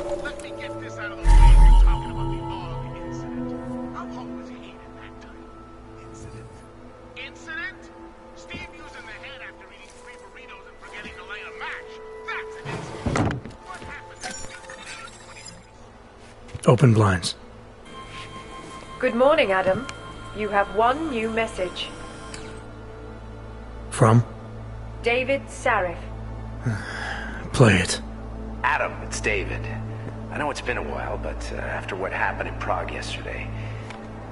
Let me get this out of the way. You're talking about the AUG incident. How home was he eating that time? Incident? Incident? Steve using the head after eating 3 burritos and forgetting to light a match. That's an incident. What happened? Open blinds. Good morning, Adam. You have one new message. From? David Sarif. Play it. Adam, it's David. I know it's been a while, but after what happened in Prague yesterday...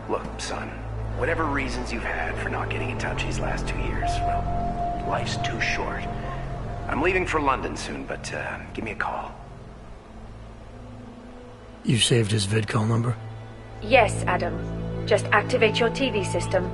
Look, son, whatever reasons you've had for not getting in touch these last 2 years, well, life's too short. I'm leaving for London soon, but give me a call. You saved his vidcall number? Yes, Adam. Just activate your TV system.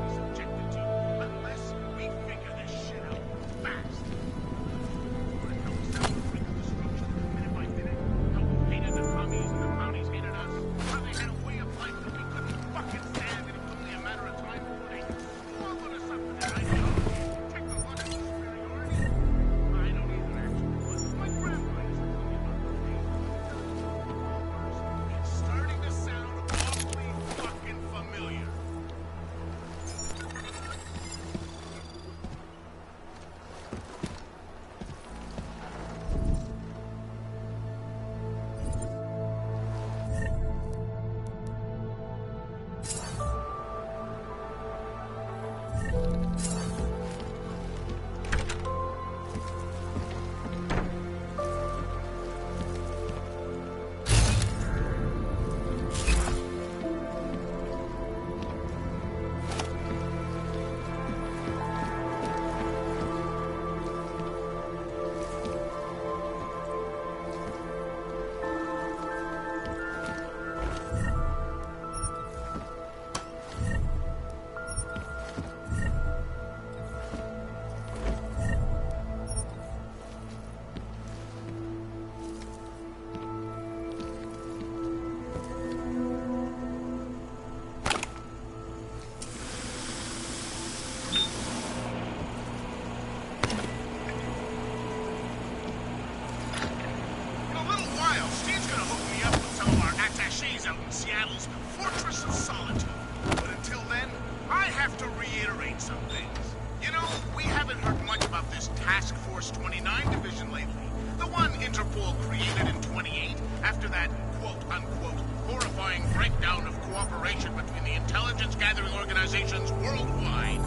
Seattle's Fortress of Solitude. But until then, I have to reiterate some things. You know, we haven't heard much about this Task Force 29 division lately. The one Interpol created in 28 after that quote-unquote horrifying breakdown of cooperation between the intelligence-gathering organizations worldwide.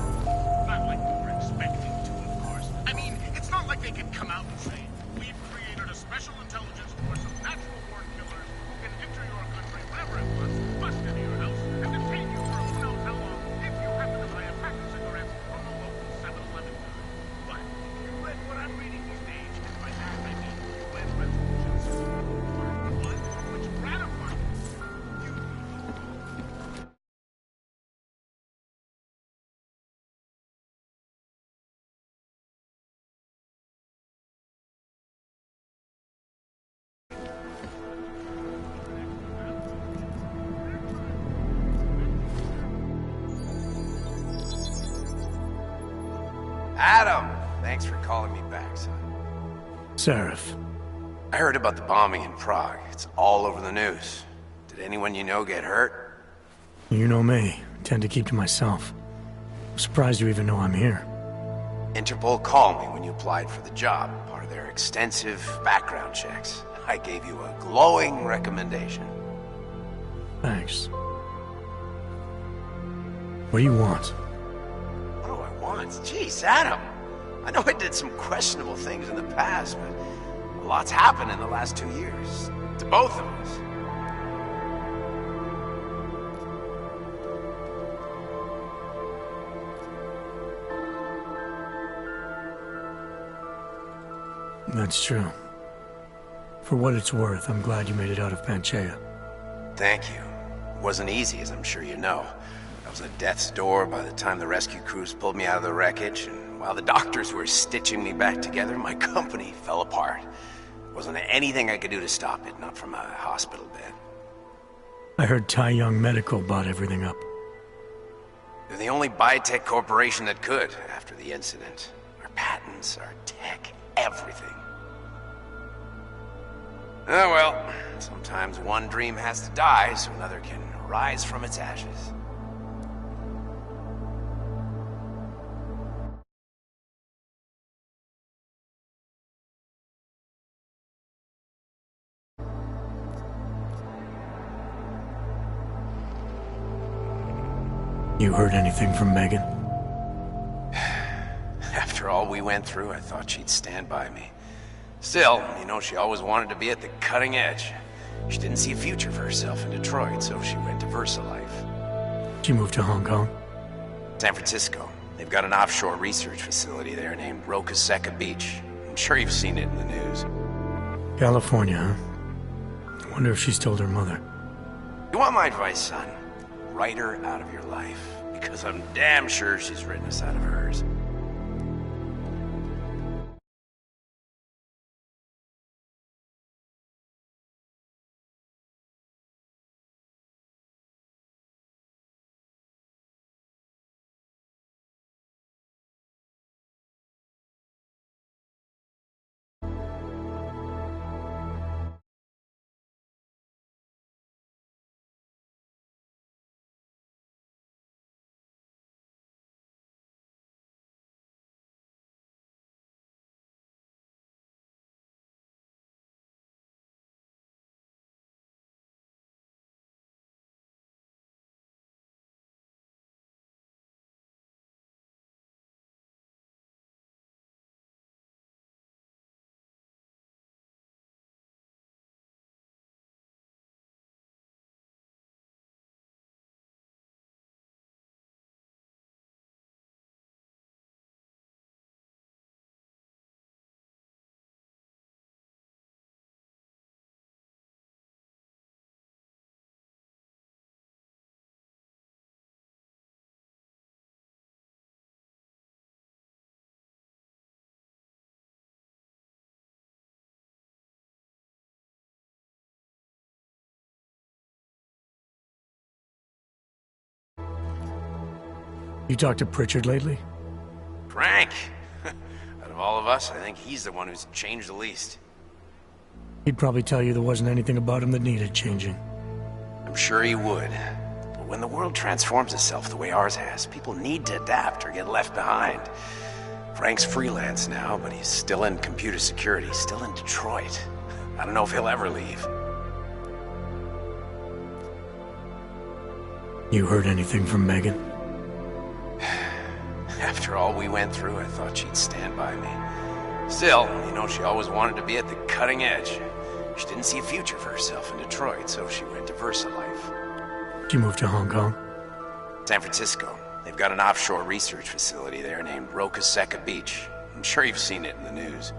Not like we were expecting to, of course. I mean, it's not like they could come out and say, we've created a special intelligence force of natural-born killers who can enter your country whenever it wants, bust into your house, and detain you for who knows how long if you happen to buy a pack of cigarettes from a local 7-Eleven. But if you read what I'm reading these days, and by that I mean UN resolutions, one which ratifies you. Adam! Thanks for calling me back, son. Sarif. I heard about the bombing in Prague. It's all over the news. Did anyone you know get hurt? You know me. I tend to keep to myself. I'm surprised you even know I'm here. Interpol called me when you applied for the job, part of their extensive background checks. I gave you a glowing recommendation. Thanks. What do you want? What do I want? Jeez, Adam! I know I did some questionable things in the past, but a lot's happened in the last 2 years. To both of us. That's true. For what it's worth, I'm glad you made it out of Panchea. Thank you. It wasn't easy, as I'm sure you know. I was at death's door by the time the rescue crews pulled me out of the wreckage, and while the doctors were stitching me back together, my company fell apart. Wasn't anything I could do to stop it, not from a hospital bed. I heard Tai Young Medical bought everything up. They're the only biotech corporation that could, after the incident. Our patents, our tech, everything. Oh well, sometimes one dream has to die so another can rise from its ashes. You heard anything from Megan? After all we went through, I thought she'd stand by me. Still, you know, she always wanted to be at the cutting edge. She didn't see a future for herself in Detroit, so she went to VersaLife. She moved to Hong Kong? San Francisco. They've got an offshore research facility there named Rocaseca Beach. I'm sure you've seen it in the news. California, huh? I wonder if she's told her mother. You want my advice, son? Write her out of your life, because I'm damn sure she's written us out of hers. You talked to Pritchard lately? Frank! Out of all of us, I think he's the one who's changed the least. He'd probably tell you there wasn't anything about him that needed changing. I'm sure he would. But when the world transforms itself the way ours has, people need to adapt or get left behind. Frank's freelance now, but he's still in computer security, still in Detroit. I don't know if he'll ever leave. You heard anything from Megan? After all we went through, I thought she'd stand by me. Still, you know, she always wanted to be at the cutting edge. She didn't see a future for herself in Detroit, so she went to VersaLife. She moved to Hong Kong? San Francisco. They've got an offshore research facility there named Rocaseca Beach. I'm sure you've seen it in the news.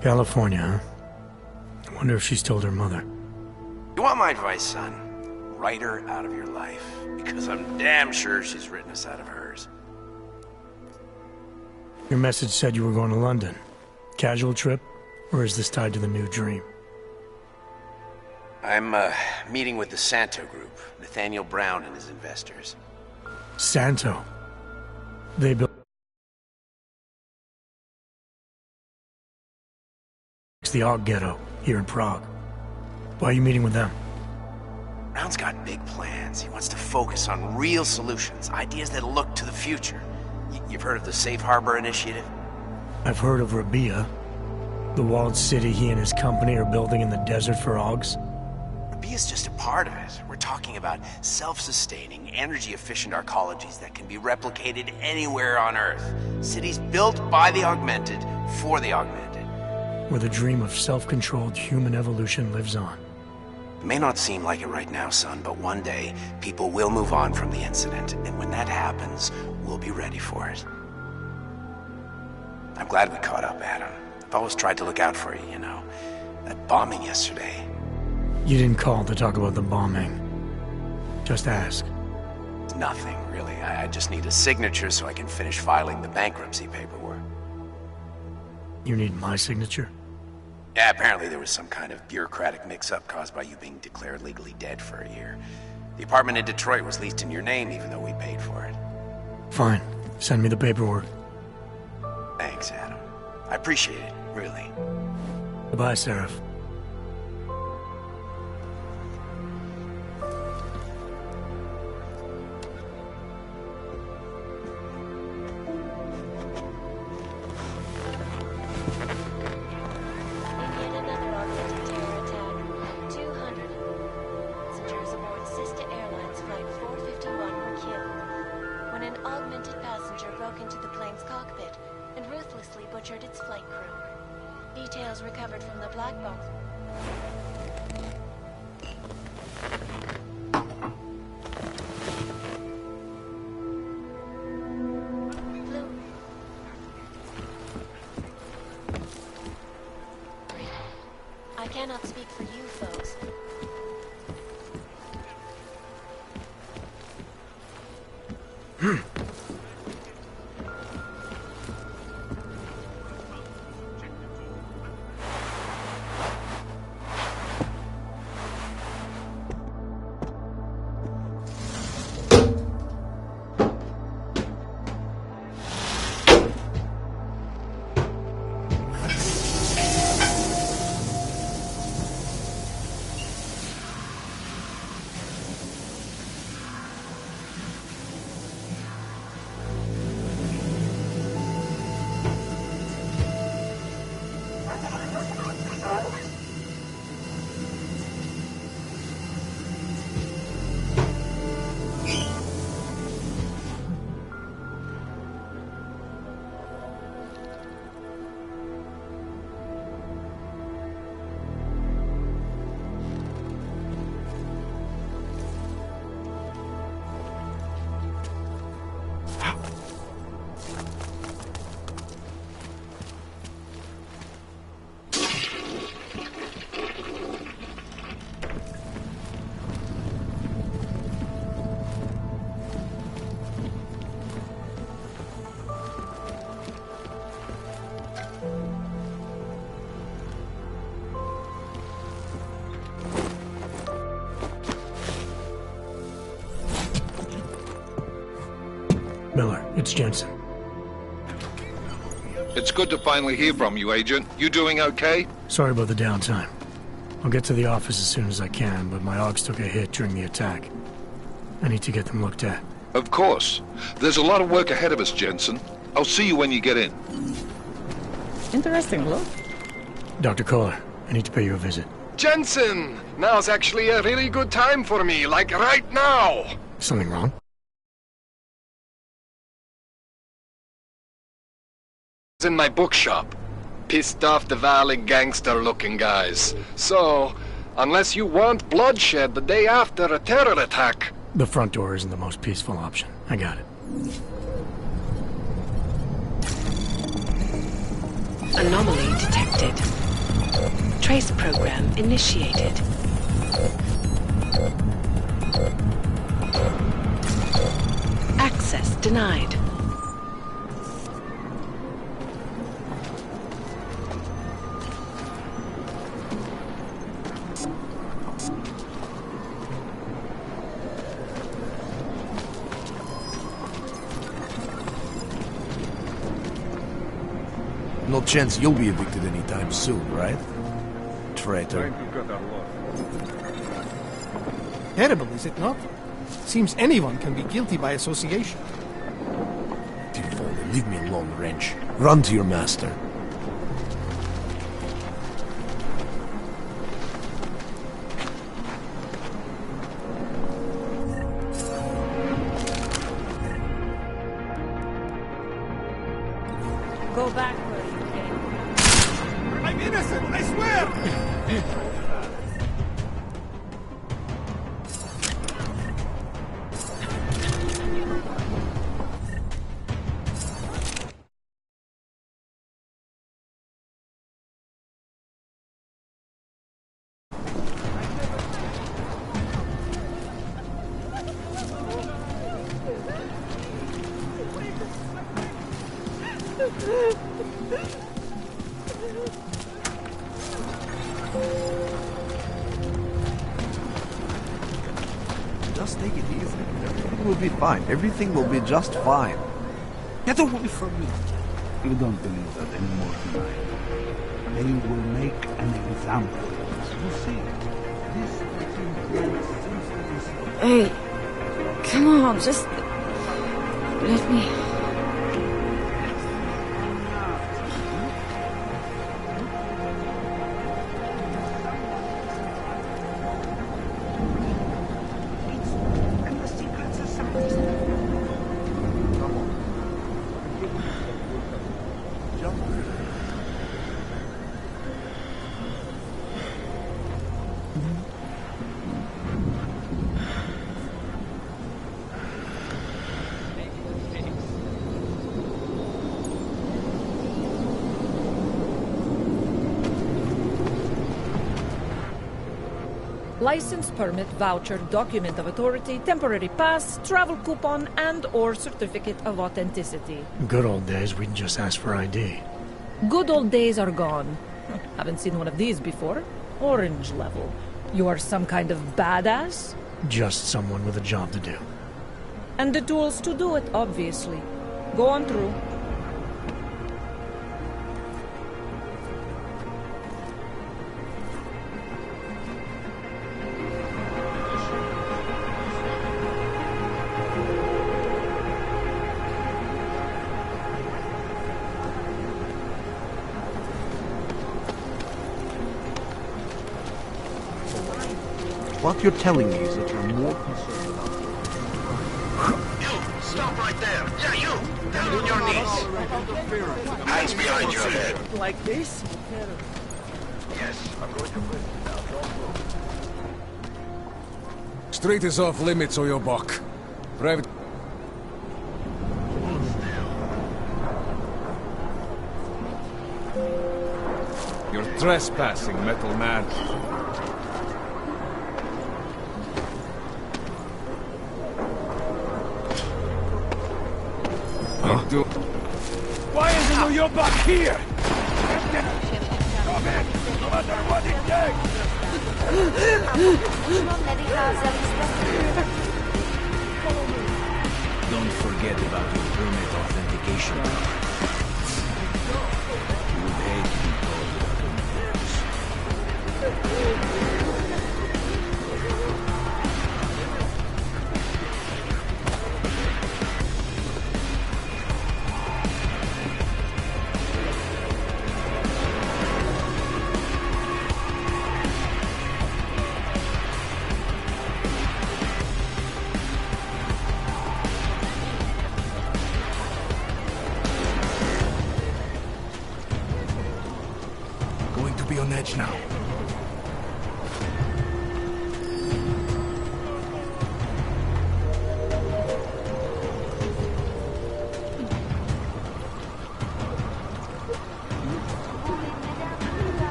California, huh? I wonder if she's told her mother. You want my advice, son? Write her out of your life, because I'm damn sure she's written us out of hers. Your message said you were going to London. Casual trip? Or is this tied to the new dream? I'm, meeting with the Santo Group, Nathaniel Brown and his investors. Santo? They built the Og Ghetto here in Prague. Why are you meeting with them? Brown's got big plans. He wants to focus on real solutions, ideas that look to the future. You've heard of the Safe Harbor Initiative? I've heard of Rabia, the walled city he and his company are building in the desert for Augs. Rabia's just a part of it. We're talking about self-sustaining, energy-efficient arcologies that can be replicated anywhere on Earth. Cities built by the augmented, for the augmented. Where the dream of self-controlled human evolution lives on. It may not seem like it right now, son, but one day, people will move on from the incident, and when that happens, we'll be ready for it. I'm glad we caught up, Adam. I've always tried to look out for you, you know. That bombing yesterday. You didn't call to talk about the bombing. Just ask. It's nothing, really. I just need a signature so I can finish filing the bankruptcy paperwork. You need my signature? Yeah, apparently there was some kind of bureaucratic mix-up caused by you being declared legally dead for a year. The apartment in Detroit was leased in your name even though we paid for it. Fine. Send me the paperwork. Thanks, Adam. I appreciate it, really. Goodbye, Seraph. ruthlessly butchered its flight crew. Details recovered from the black box. I cannot speak for you folks. Miller, it's Jensen. It's good to finally hear from you, Agent. You doing okay? Sorry about the downtime. I'll get to the office as soon as I can, but my Augs took a hit during the attack. I need to get them looked at. Of course. There's a lot of work ahead of us, Jensen. I'll see you when you get in. Interesting look. Dr. Kohler, I need to pay you a visit. Jensen! Now's actually a really good time for me, like right now! Something wrong? In my bookshop. Pissed off the Valley gangster-looking guys. So, unless you want bloodshed the day after a terror attack... The front door isn't the most peaceful option. I got it. Anomaly detected. Trace program initiated. Access denied. No chance you'll be evicted anytime soon, right? Traitor. Terrible, is it not? Seems anyone can be guilty by association. Tivoli, leave me alone, Wrench. Run to your master. Go back where you came. I'm innocent, I swear! Just take it easy. Everything will be fine. Everything will be just fine. Get away from me. You don't believe that anymore tonight. They will make an example of us. You see, this seems to be so... Hey, come on, just let me... Jump. License, permit, voucher, document of authority, temporary pass, travel coupon, and/or certificate of authenticity. Good old days, we'd just ask for ID. Good old days are gone. Haven't seen one of these before. Orange level. You are some kind of badass? Just someone with a job to do. And the tools to do it, obviously. Go on through. What you're telling me is that you're more concerned about... You! Stop right there! Yeah, you! Down on your knees! Hands behind your head. Like this? Yes, I'm going to prison now. Don't move. Street is off limits or you're buck. Private... You're trespassing, metal man. Do. Why isn't your back here? Come in, no matter what it takes. Don't forget about your permit authentication card. You would hate to be called without a nose. Be on edge now.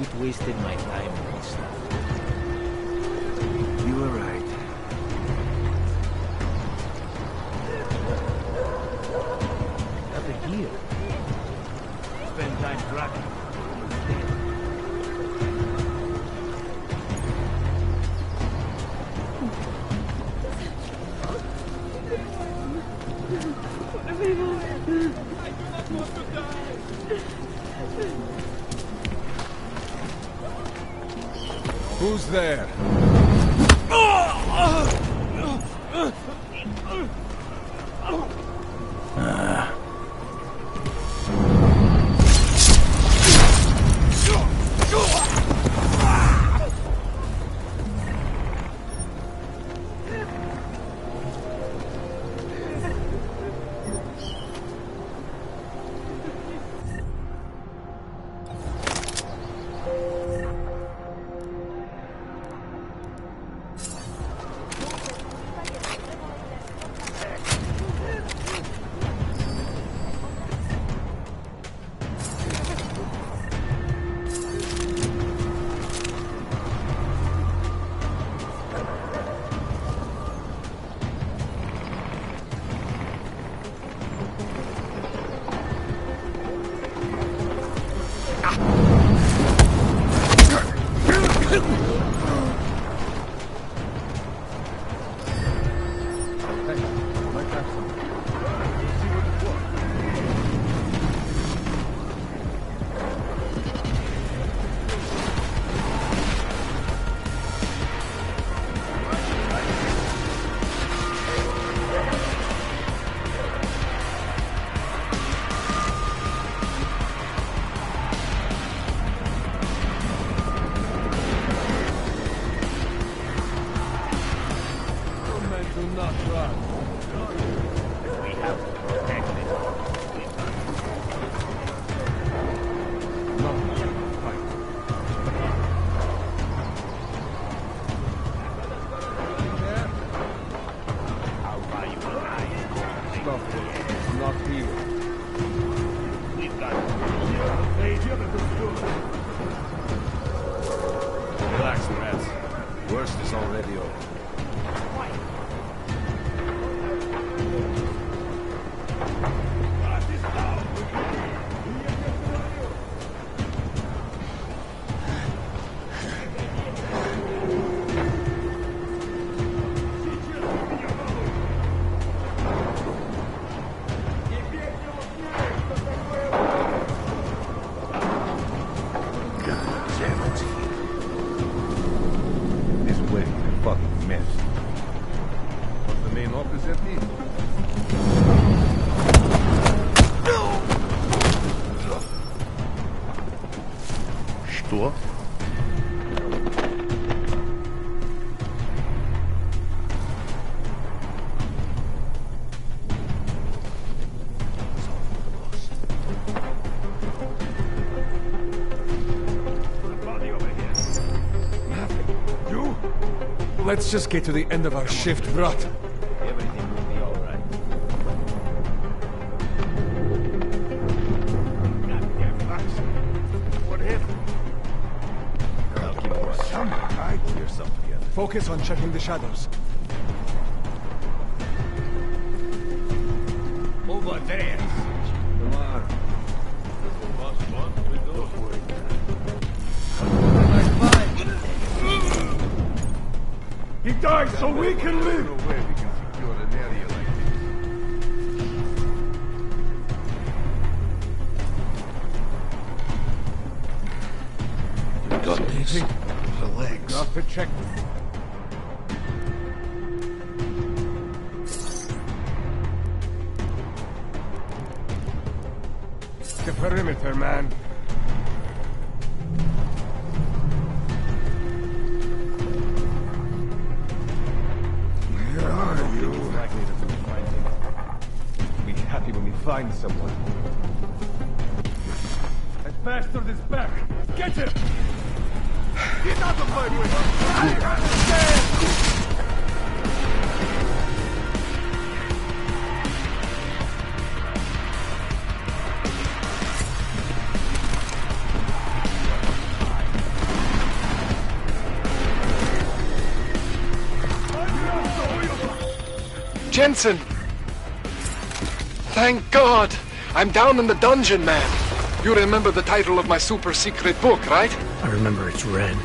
It wasted my time with this stuff. You were right. Here. Spend time tracking. Who's there? Stop. not here. We've got Relax, rats. Worst is already over. Что? Let's just get to the end of our shift, brat. Everything will be all right. What happened? I'll keep watch. Somebody get yourself together. Focus on checking the shadows. Over there. Come on. Don't worry. He died so we can live! No way we can secure an area like We got this. Relax. Got to check. The perimeter, man. Find someone. That bastard is back! Get him! Get out of my way! Jensen! Thank God! I'm down in the dungeon, man. You remember the title of my super secret book, right? I remember it's red.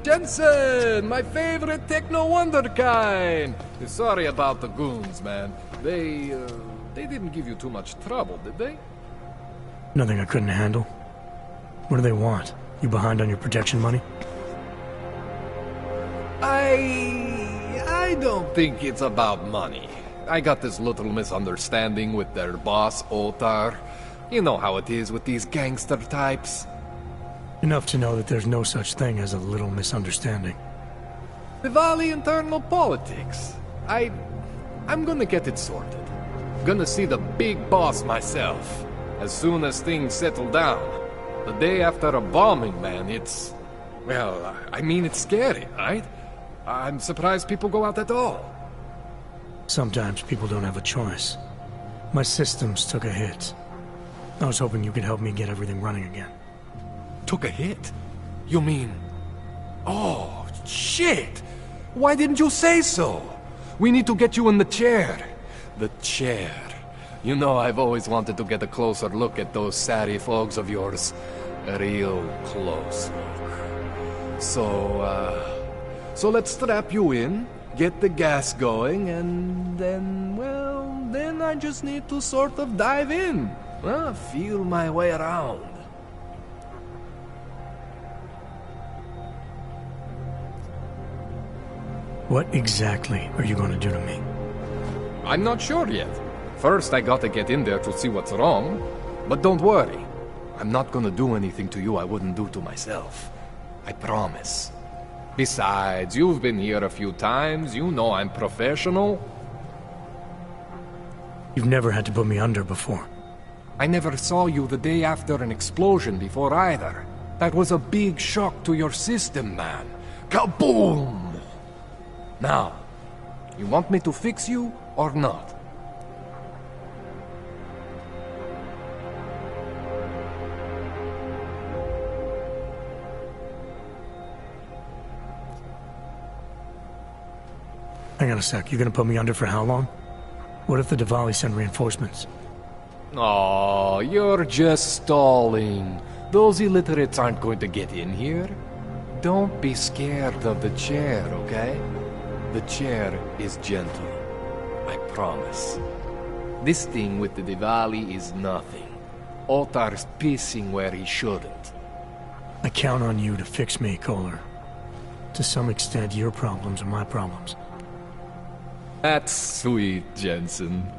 Jensen, my favorite techno wonderkind. Sorry about the goons, man. They didn't give you too much trouble, did they? Nothing I couldn't handle. What do they want? You behind on your protection money? I don't think it's about money. I got this little misunderstanding with their boss, Otar. You know how it is with these gangster types. Enough to know that there's no such thing as a little misunderstanding. Diwali internal politics. I'm gonna get it sorted. Gonna see the big boss myself. As soon as things settle down. The day after a bombing, man, it's... Well, I mean, it's scary, right? I'm surprised people go out at all. Sometimes people don't have a choice. My systems took a hit. I was hoping you could help me get everything running again. Took a hit? You mean... Oh, shit! Why didn't you say so? We need to get you in the chair. The chair. You know, I've always wanted to get a closer look at those Sari folks of yours. A real close look. So let's strap you in, get the gas going, and then, well, then I just need to sort of dive in. Feel my way around. What exactly are you going to do to me? I'm not sure yet. First, I gotta get in there to see what's wrong. But don't worry. I'm not gonna do anything to you I wouldn't do to myself. I promise. Besides, you've been here a few times. You know I'm professional. You've never had to put me under before. I never saw you the day after an explosion before either. That was a big shock to your system, man. Kaboom! Now, you want me to fix you or not? Hang on a sec, you're gonna put me under for how long? What if the Diwali send reinforcements? Oh, you're just stalling. Those illiterates aren't going to get in here. Don't be scared of the chair, okay? The chair is gentle. I promise. This thing with the Diwali is nothing. Otar's pissing where he shouldn't. I count on you to fix me, Kohler. To some extent, your problems are my problems. That's sweet, Jensen.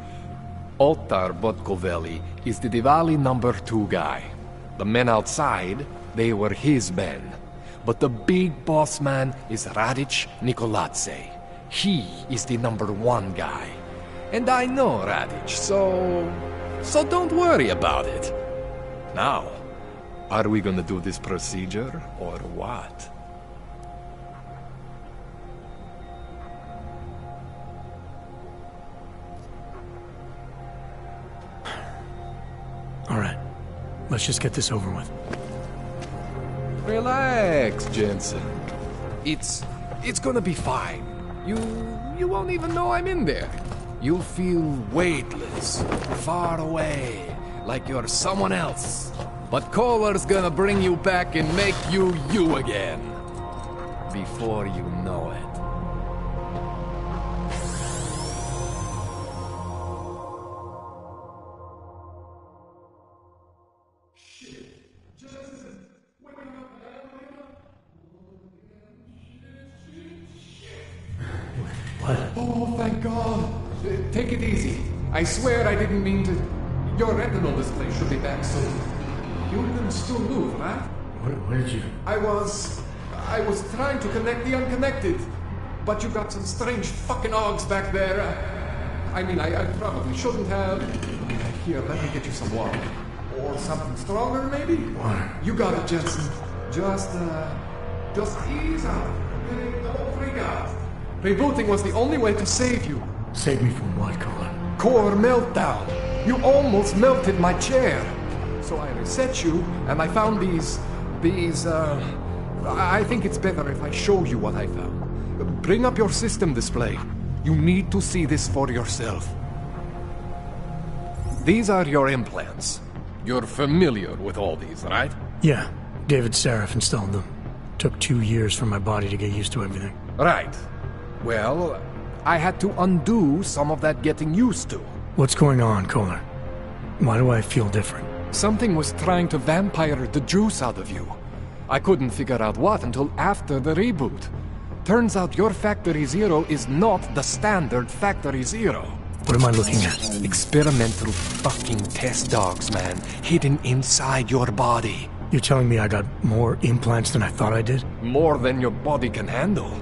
Otar Botkoveli is the Diwali #2 guy. The men outside, they were his men. But the big boss man is Radic Nikoladze. He is the #1 guy. And I know Radic, so don't worry about it. Now, are we gonna do this procedure, or what? All right, let's just get this over with. Relax, Jensen. It's gonna be fine. You won't even know I'm in there. You'll feel weightless, far away, like you're someone else. But Kohler's gonna bring you back and make you you again. Before you know it. What? Oh, thank God. Take it easy. I swear I didn't mean to... Your retinal display should be back soon. You can still move, right? Where did you... I was trying to connect the unconnected. But you got some strange fucking ogs back there. I mean, I probably shouldn't have... Here, let me get you some water. Or something stronger, maybe? Water. You got it, Jensen. Just ease out. Don't freak out. Rebooting was the only way to save you. Save me from what, Kohler? Core meltdown. You almost melted my chair. So I reset you, and I found these... I think it's better if I show you what I found. Bring up your system display. You need to see this for yourself. These are your implants. You're familiar with all these, right? Yeah, David Sarif installed them. Took 2 years for my body to get used to everything. Right. Well, I had to undo some of that getting used to. What's going on, Kohler? Why do I feel different? Something was trying to vampire the juice out of you. I couldn't figure out what until after the reboot. Turns out your Factory Zero is not the standard Factory Zero. What am I looking at? Experimental fucking test dogs, man. Hidden inside your body. You're telling me I got more implants than I thought I did? More than your body can handle.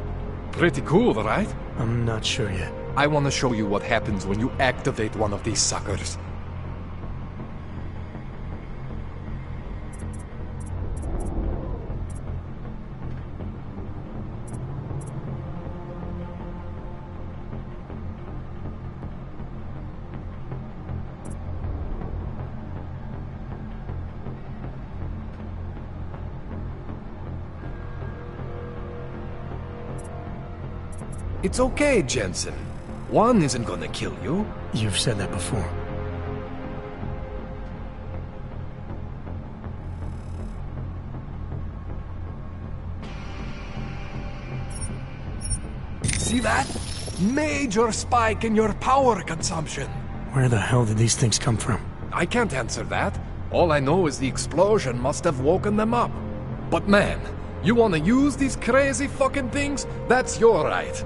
Pretty cool, right? I'm not sure yet. I want to show you what happens when you activate one of these suckers. It's okay, Jensen. One isn't gonna kill you. You've said that before. See that? Major spike in your power consumption. Where the hell did these things come from? I can't answer that. All I know is the explosion must have woken them up. But man, you wanna use these crazy fucking things? That's your right.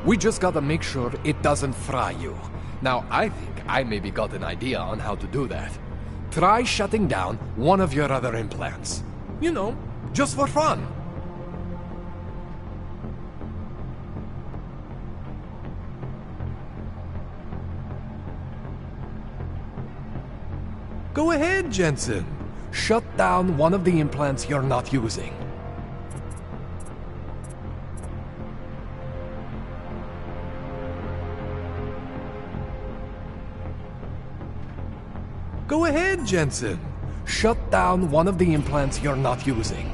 We just gotta make sure it doesn't fry you. Now, I think I maybe got an idea on how to do that. Try shutting down one of your other implants. You know, just for fun. Go ahead, Jensen. Shut down one of the implants you're not using. Go ahead, Jensen. Shut down one of the implants you're not using.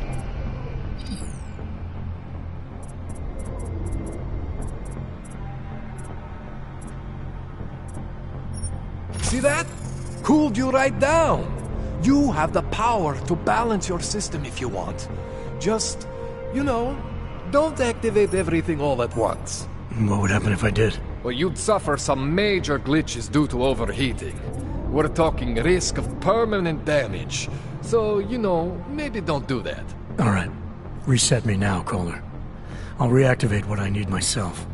See that? Cooled you right down. You have the power to balance your system if you want. Just, you know, don't activate everything all at once. What would happen if I did? Well, you'd suffer some major glitches due to overheating. We're talking risk of permanent damage. So, you know, maybe don't do that. All right. Reset me now, Kohler. I'll reactivate what I need myself.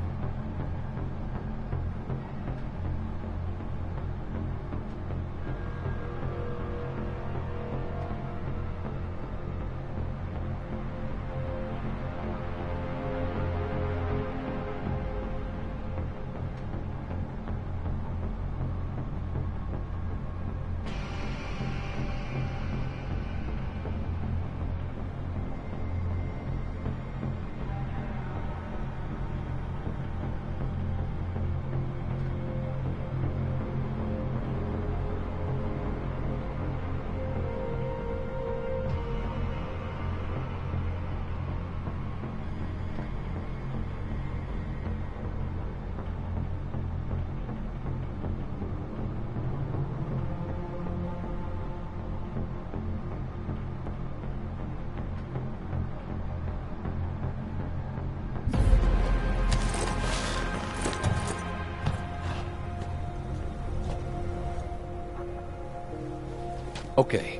Okay,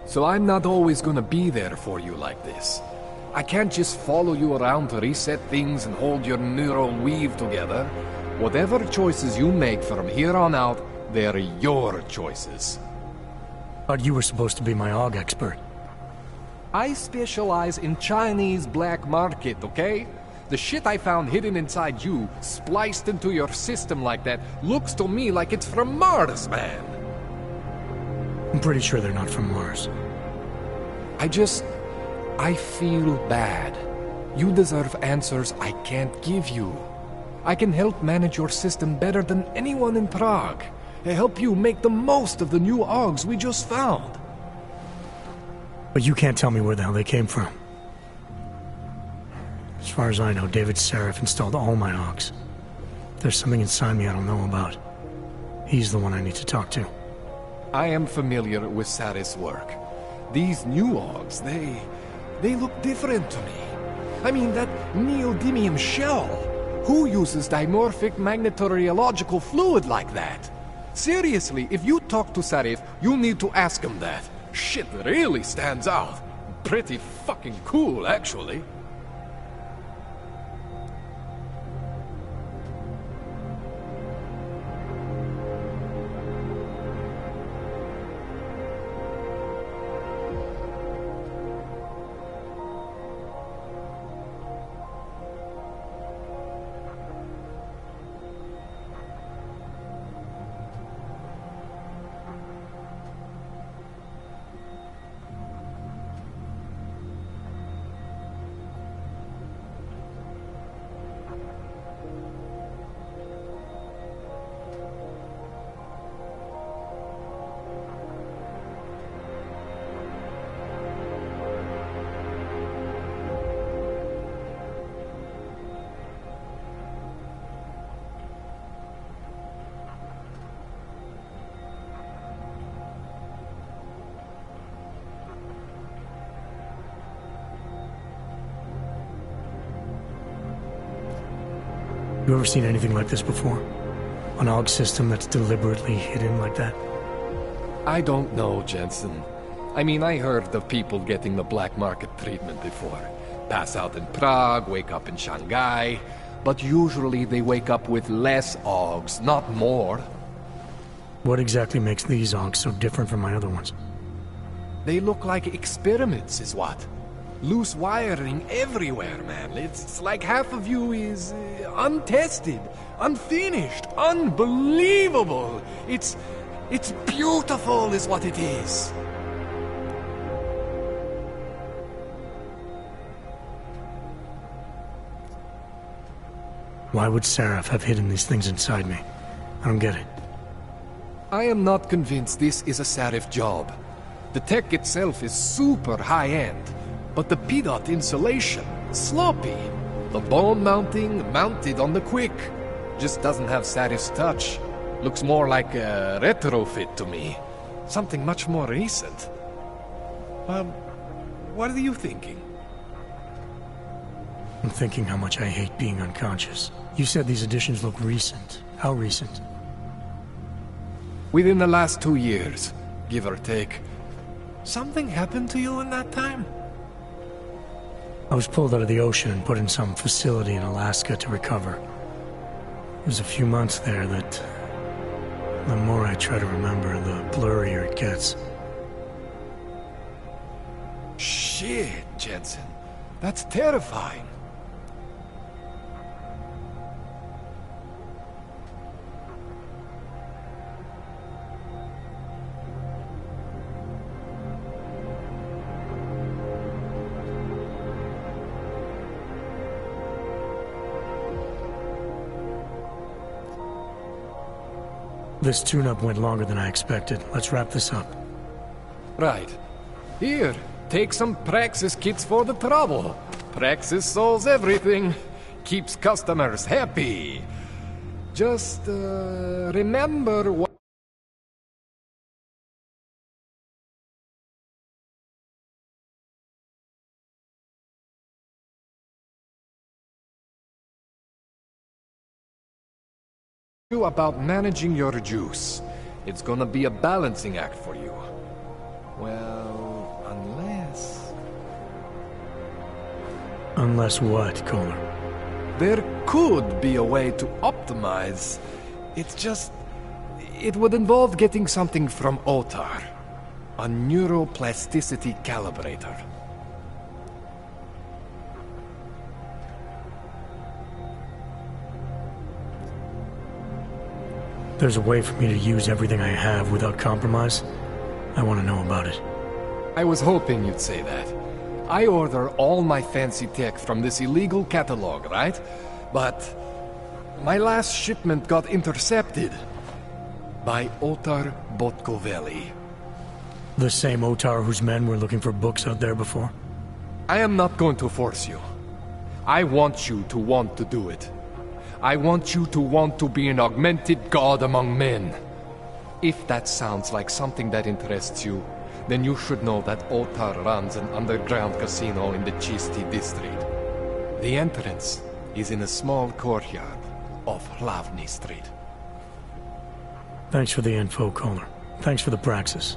so I'm not always gonna be there for you like this. I can't just follow you around to reset things and hold your neural weave together. Whatever choices you make from here on out, they're your choices. Thought you were supposed to be my AUG expert. I specialize in Chinese black market, okay? The shit I found hidden inside you, spliced into your system like that, looks to me like it's from Mars, man. I'm pretty sure they're not from Mars. I feel bad. You deserve answers I can't give you. I can help manage your system better than anyone in Prague. I help you make the most of the new AUGs we just found. But you can't tell me where the hell they came from. As far as I know, David Sarif installed all my AUGs. There's something inside me I don't know about. He's the one I need to talk to. I am familiar with Sarif's work. These new AUGs, they look different to me. I mean, that neodymium shell. Who uses dimorphic magnetorheological fluid like that? Seriously, if you talk to Sarif, you need to ask him that. Shit really stands out. Pretty fucking cool, actually. You ever seen anything like this before? An AUG system that's deliberately hidden like that? I don't know, Jensen. I mean, I heard of people getting the black market treatment before. Pass out in Prague, wake up in Shanghai. But usually they wake up with less Augs, not more. What exactly makes these Augs so different from my other ones? They look like experiments, is what. Loose wiring everywhere, man. It's like half of you is untested, unfinished, unbelievable. It's beautiful is what it is. Why would Seraph have hidden these things inside me? I don't get it. I am not convinced this is a Seraph job. The tech itself is super high-end, but the PDOT insulation, sloppy. The bone mounting, mounted on the quick. Just doesn't have Seraph's touch. Looks more like a retrofit to me. Something much more recent. What are you thinking? I'm thinking how much I hate being unconscious. You said these additions look recent. How recent? Within the last 2 years, give or take. Something happened to you in that time? I was pulled out of the ocean and put in some facility in Alaska to recover. It was a few months there that... the more I try to remember, the blurrier it gets. Shit, Jensen. That's terrifying. This tune-up went longer than I expected. Let's wrap this up. Right. Here, take some Praxis kits for the trouble. Praxis solves everything. Keeps customers happy. Just, remember what... about managing your juice. It's gonna be a balancing act for you. Well, unless... Unless what, Kohler? There could be a way to optimize. It's just... it would involve getting something from Otar. A neuroplasticity calibrator. There's a way for me to use everything I have without compromise? I want to know about it. I was hoping you'd say that. I order all my fancy tech from this illegal catalog, right? But my last shipment got intercepted by Otar Botkoveli. The same Otar whose men were looking for books out there before? I am not going to force you. I want you to want to do it. I want you to want to be an augmented god among men. If that sounds like something that interests you, then you should know that Otar runs an underground casino in the Chisti district. The entrance is in a small courtyard off Hlavny Street. Thanks for the info, Kohler. Thanks for the praxis.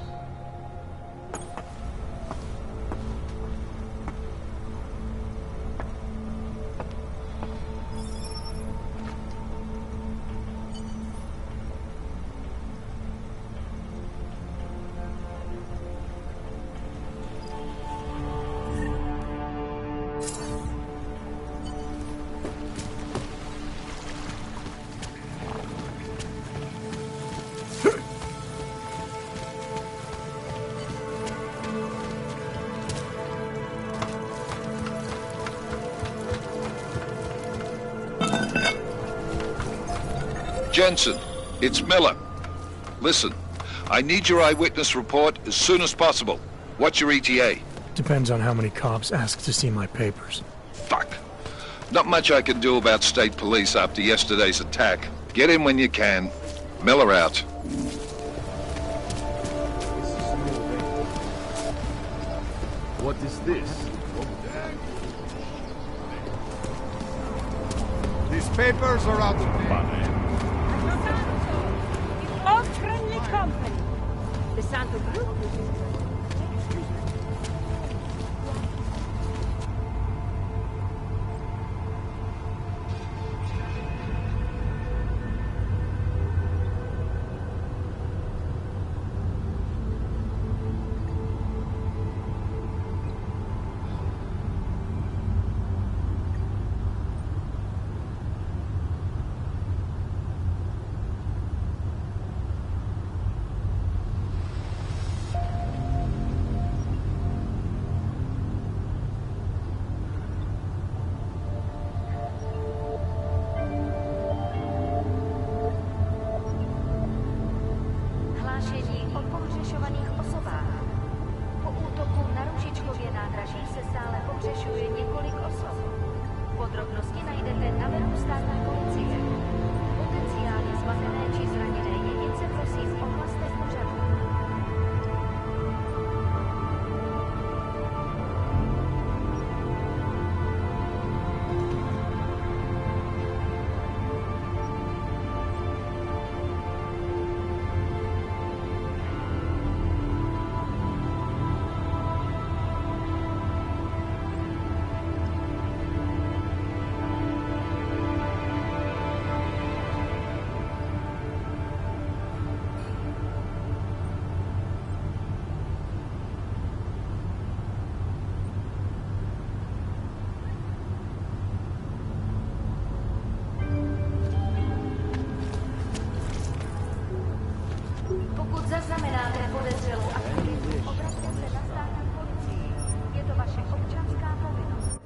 Jensen, it's Miller. Listen, I need your eyewitness report as soon as possible. What's your ETA? Depends on how many cops ask to see my papers. Fuck. Not much I can do about state police after yesterday's attack. Get in when you can. Miller out. What is this? These papers are out of date. All friendly company. The Santo Group is... Podrobnosti najdete na webu státní policie. Potenciálně zmatené či zraněné jedince prosím ohlaste v pořadku. Pokud zaznamenáte podezřelou aktivitu, obraťte se na státní policii. Je to vaše občanská povinnost.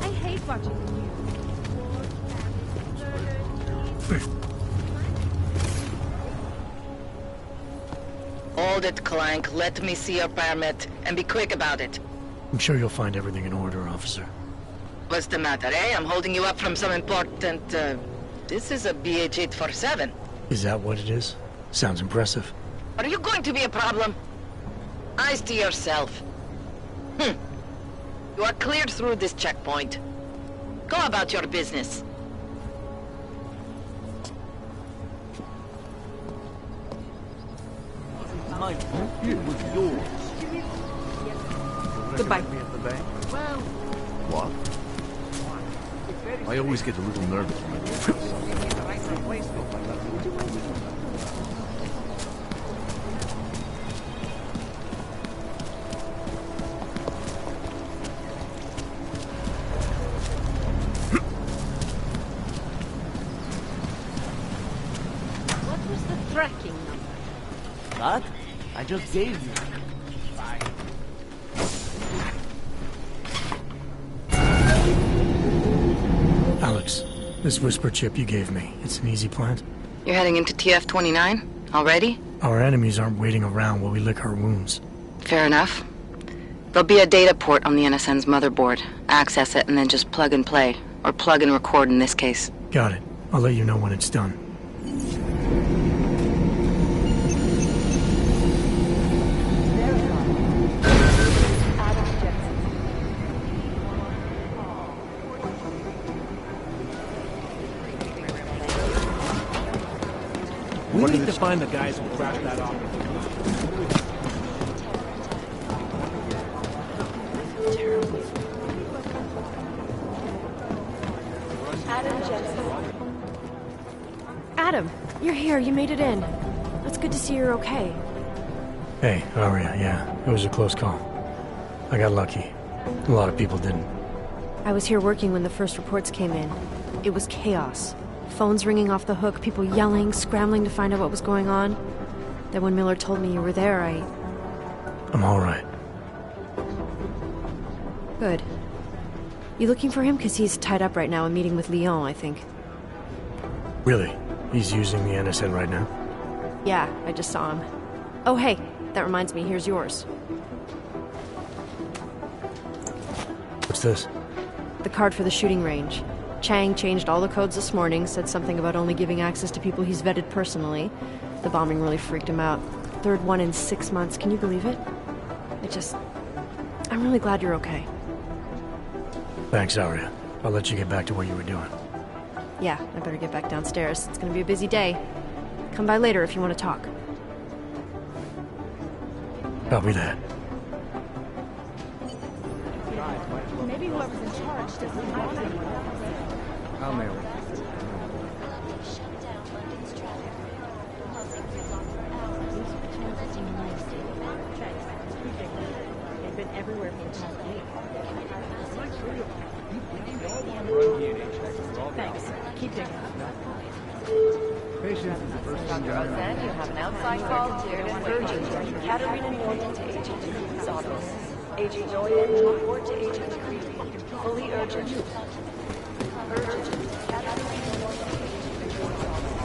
I hate watching the news. Hold it, Clank. Let me see your permit, and be quick about it. I'm sure you'll find everything in order, officer. What's the matter, eh? I'm holding you up from some important, This is a BH-847. Is that what it is? Sounds impressive. Are you going to be a problem? Eyes to yourself. You are cleared through this checkpoint. Go about your business. My it was yours. Goodbye. Well, What? I always get a little nervous when I do this. What was the tracking number? that I just gave you. Alex, this whisper chip you gave me, it's an easy plant? You're heading into TF-29? Already? Our enemies aren't waiting around while we lick our wounds. Fair enough. There'll be a data port on the NSN's motherboard. Access it and then just plug and play. Or plug and record in this case. Got it. I'll let you know when it's done. We need to find the guys who crashed that off. Adam, you're here. You made it in. It's good to see you're okay. Hey, Aria, yeah, it was a close call. I got lucky. A lot of people didn't. I was here working when the first reports came in. It was chaos. Phones ringing off the hook, people yelling, scrambling to find out what was going on. Then when Miller told me you were there, I'm all right. Good. You looking for him? Because he's tied up right now and meeting with Leon, I think. Really? He's using the NSN right now? Yeah, I just saw him. Oh, hey, that reminds me, here's yours. What's this? The card for the shooting range. Chang changed all the codes this morning, said something about only giving access to people he's vetted personally. The bombing really freaked him out. third one in 6 months. Can you believe it? I'm really glad you're okay. Thanks, Arya. I'll let you get back to what you were doing. Yeah, I better get back downstairs. It's gonna be a busy day. Come by later if you want to talk. Copy that. Maybe whoever's in charge doesn't want anyone. I'll mail it. They've been everywhere for the past week. Thanks. Keep digging. Patience is the first thing Dr. Ozan, you have an outside call cleared and waiting. Katerina Norton to Agent Creedy's office. Agent Norton, report to Agent Creedy. Fully urgent. Urgent. Katerina Norton to Agent Creedy's office.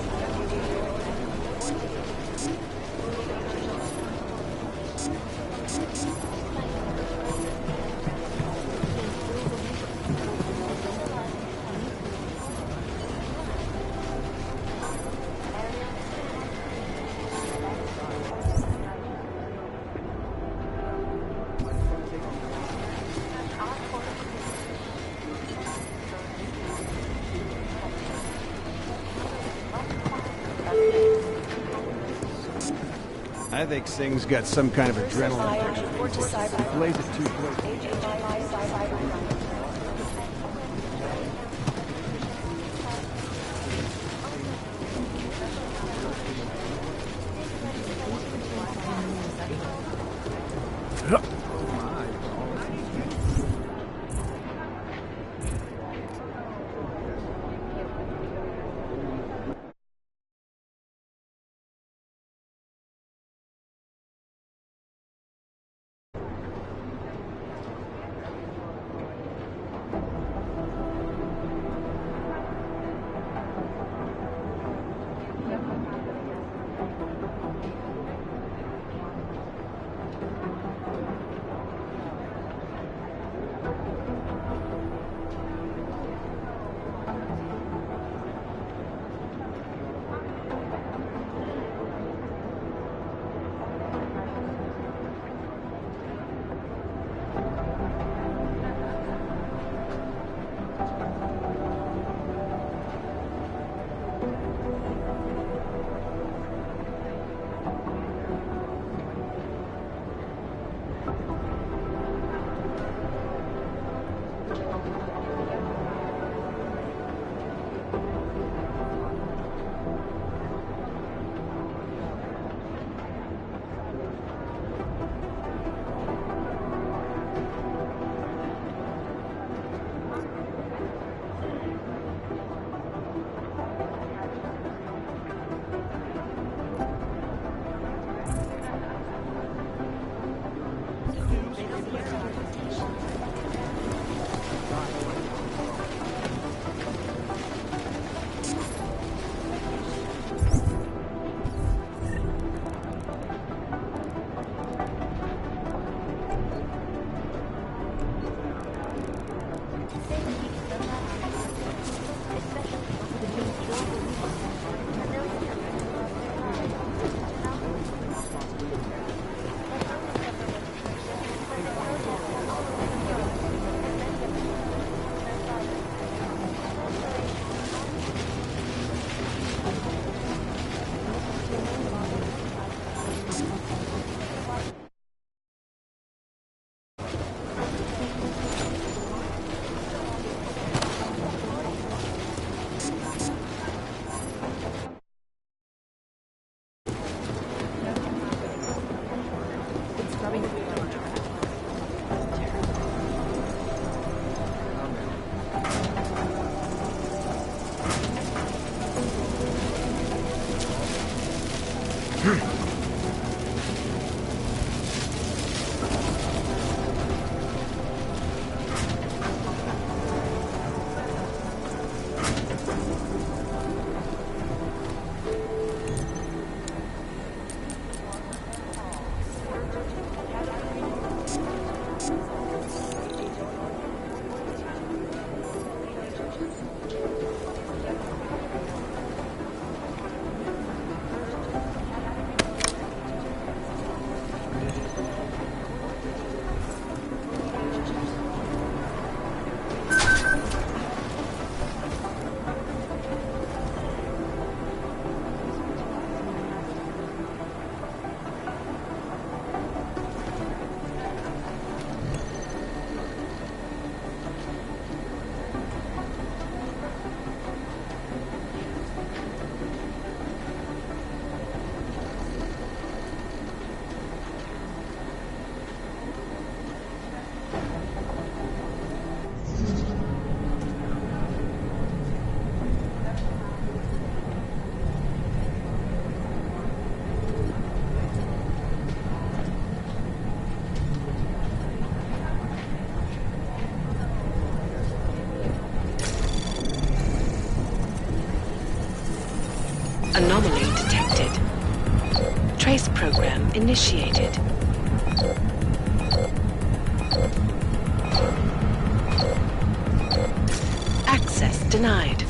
I think Singh's got some kind of adrenaline. Report to cyber. Blaze it too quick. Anomaly detected. Trace program initiated. Access denied.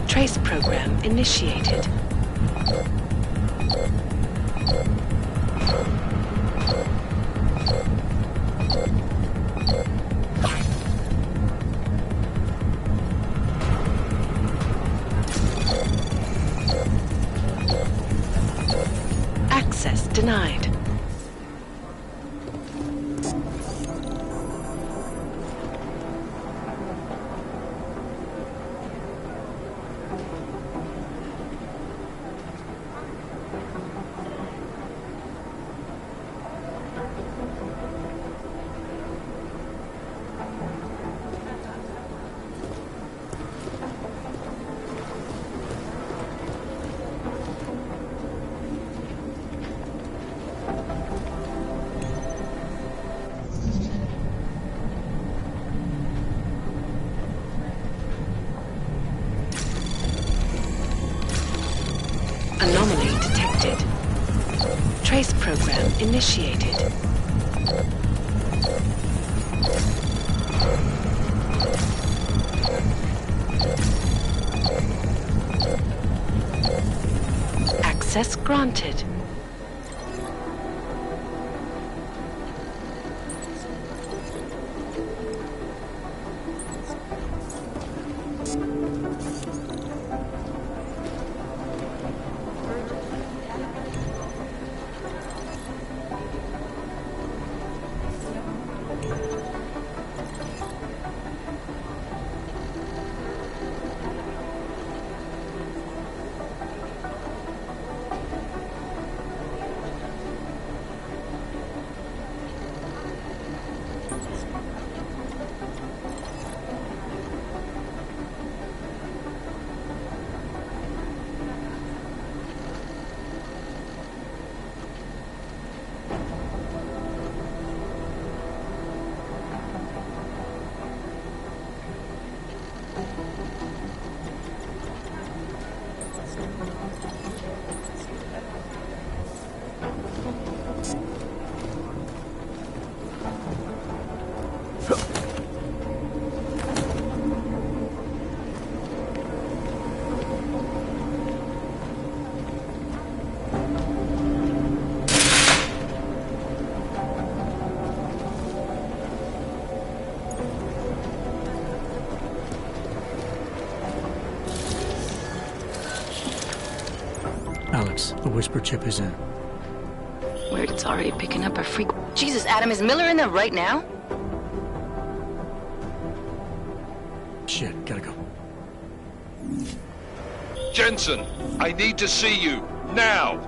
Trace program initiated. Access denied. Anomaly detected. Trace program initiated. Access granted. Alex, the whisper chip is in. Weird, it's already picking up our freak. Jesus, Adam, is Miller in there right now? Shit, gotta go. Jensen, I need to see you, now!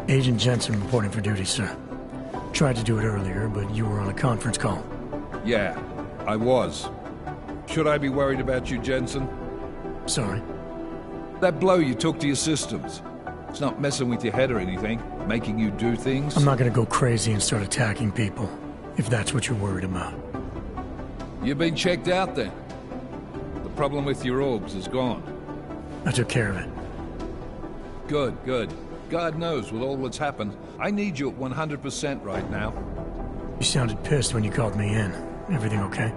Agent Jensen reporting for duty, sir. Tried to do it earlier, but you were on a conference call. Yeah, I was. Should I be worried about you, Jensen? Sorry? That blow you took to your systems. It's not messing with your head or anything, making you do things. I'm not gonna go crazy and start attacking people, if that's what you're worried about. You've been checked out then. The problem with your orbs is gone. I took care of it. Good, good. God knows with all that's happened, I need you at 100% right now. You sounded pissed when you called me in. Everything okay?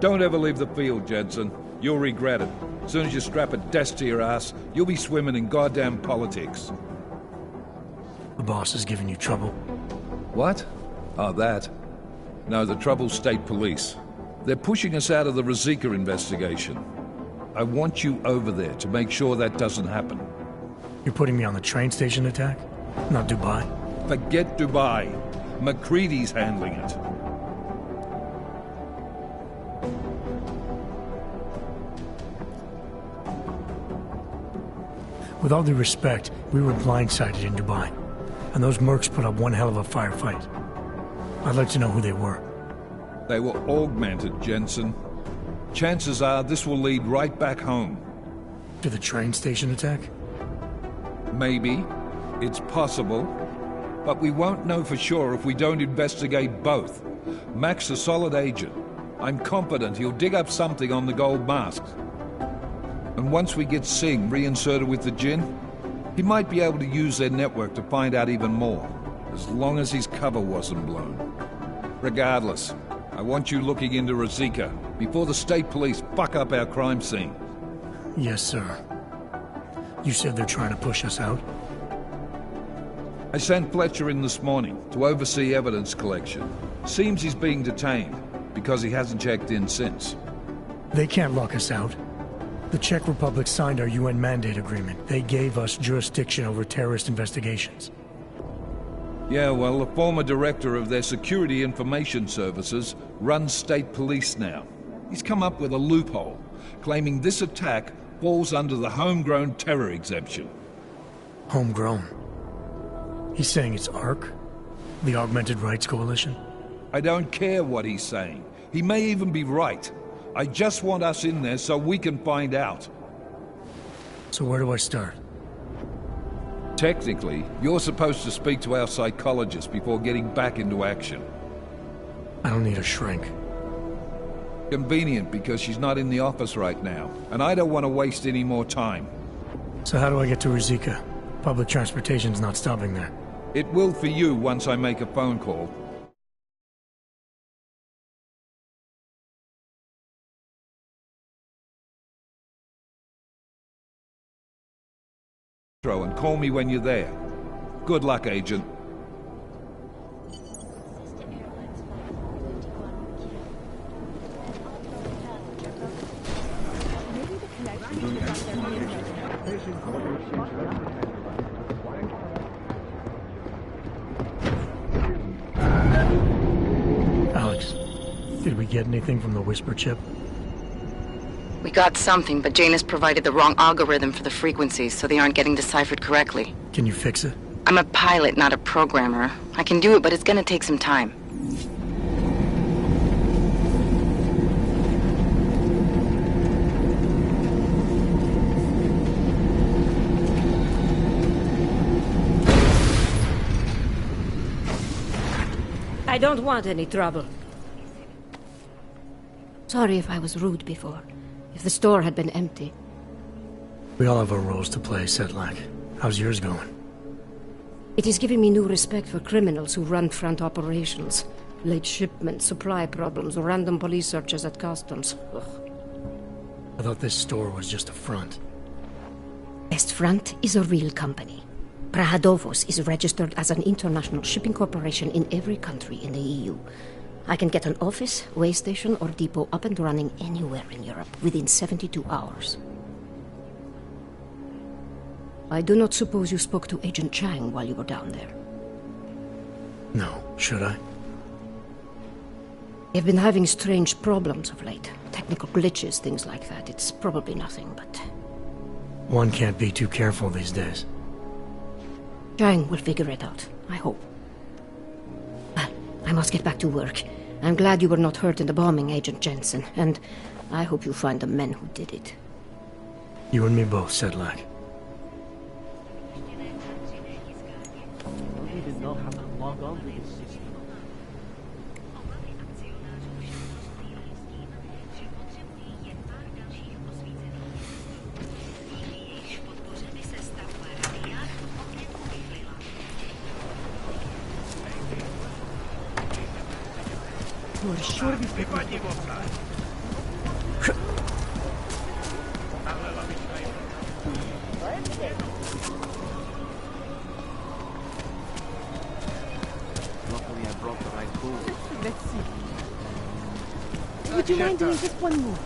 Don't ever leave the field, Jensen. You'll regret it. As soon as you strap a desk to your ass, you'll be swimming in goddamn politics. The boss is giving you trouble. What? Oh, that. No, the trouble's state police. They're pushing us out of the Rosika investigation. I want you over there to make sure that doesn't happen. You're putting me on the train station attack? Not Dubai? Forget Dubai. McCready's handling it. With all due respect, we were blindsided in Dubai, and those mercs put up one hell of a firefight. I'd like to know who they were. They were augmented, Jensen. Chances are this will lead right back home. To the train station attack? Maybe. It's possible. But we won't know for sure if we don't investigate both. Mac's a solid agent. I'm confident he'll dig up something on the gold masks. And once we get Singh reinserted with the Jinn, he might be able to use their network to find out even more, as long as his cover wasn't blown. Regardless, I want you looking into Rosika before the state police fuck up our crime scene. Yes, sir. You said they're trying to push us out? I sent Fletcher in this morning to oversee evidence collection. Seems he's being detained because he hasn't checked in since. They can't lock us out. The Czech Republic signed our UN mandate agreement. They gave us jurisdiction over terrorist investigations. Yeah, well, the former director of their security information services runs state police now. He's come up with a loophole, claiming this attack falls under the homegrown terror exemption. Homegrown? He's saying it's ARC? The Augmented Rights Coalition? I don't care what he's saying. He may even be right. I just want us in there so we can find out. So where do I start? Technically, you're supposed to speak to our psychologist before getting back into action. I don't need a shrink. Convenient because she's not in the office right now, and I don't want to waste any more time. So how do I get to Rosika? Public transportation's not stopping there. It will for you once I make a phone call. And call me when you're there. Good luck, Agent. Alex, did we get anything from the Whisper chip? We got something, but Jane has provided the wrong algorithm for the frequencies, so they aren't getting deciphered correctly. Can you fix it? I'm a pilot, not a programmer. I can do it, but it's gonna take some time. I don't want any trouble. Sorry if I was rude before. If the store had been empty. We all have our roles to play, Sedlak. How's yours going? It is giving me new respect for criminals who run front operations. Late shipments, supply problems, random police searches at customs. Ugh. I thought this store was just a front. Best Front is a real company. Prahadovos is registered as an international shipping corporation in every country in the EU. I can get an office, way station, or depot up and running anywhere in Europe within 72 hours. I do not suppose you spoke to Agent Chang while you were down there. No, should I? They've been having strange problems of late. Technical glitches, things like that. It's probably nothing, but... One can't be too careful these days. Chang will figure it out, I hope. Well, I must get back to work. I'm glad you were not hurt in the bombing, Agent Jensen, and I hope you find the men who did it. You and me both, Sedlak. I don't even know how to log on to this system. You are sure these people... Luckily I brought the right tools. Let's see. Would you mind doing just one move?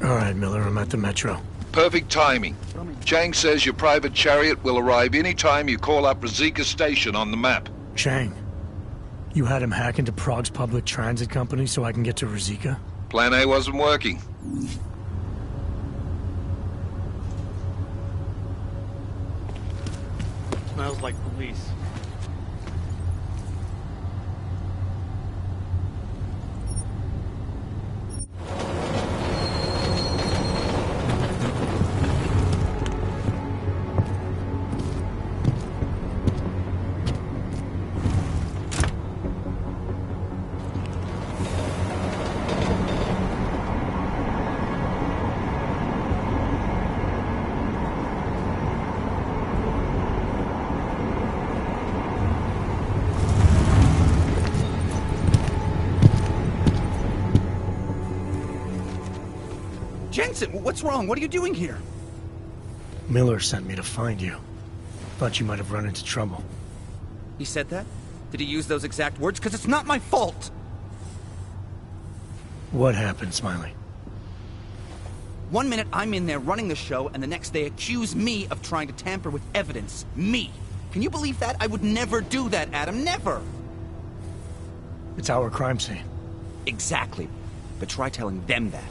All right, Miller, I'm at the Metro. Perfect timing. Chang says your private chariot will arrive any time you call up Rizika Station on the map. Chang, you had him hack into Prague's public transit company so I can get to Rizika? Plan A wasn't working. Smells like police. Jensen, what's wrong? What are you doing here? Miller sent me to find you. Thought you might have run into trouble. He said that? Did he use those exact words? Because it's not my fault! What happened, Smiley? One minute I'm in there running the show, and the next they accuse me of trying to tamper with evidence. Me! Can you believe that? I would never do that, Adam. Never! It's our crime scene. Exactly. But try telling them that.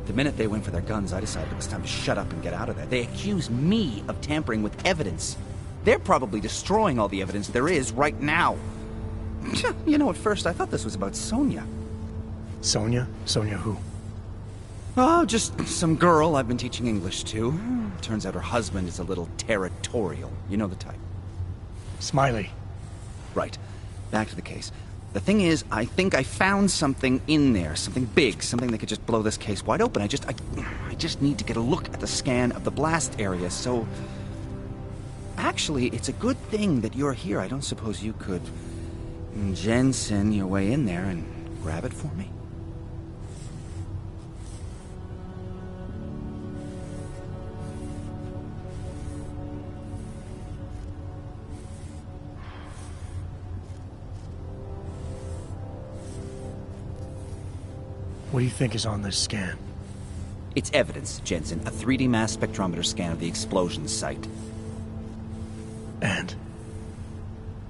The minute they went for their guns, I decided it was time to shut up and get out of there. They accuse me of tampering with evidence. They're probably destroying all the evidence there is right now. You know, at first I thought this was about Sonia. Sonia? Sonia who? Oh, just some girl I've been teaching English to. Turns out her husband is a little territorial. You know the type. Smiley. Right. Back to the case. The thing is, I think I found something in there. Something big. Something that could just blow this case wide open. I just need to get a look at the scan of the blast area, so... Actually, it's a good thing that you're here. I don't suppose you could... Jensen your way in there and grab it for me? What do you think is on this scan? It's evidence, Jensen. A 3D mass spectrometer scan of the explosion site. And?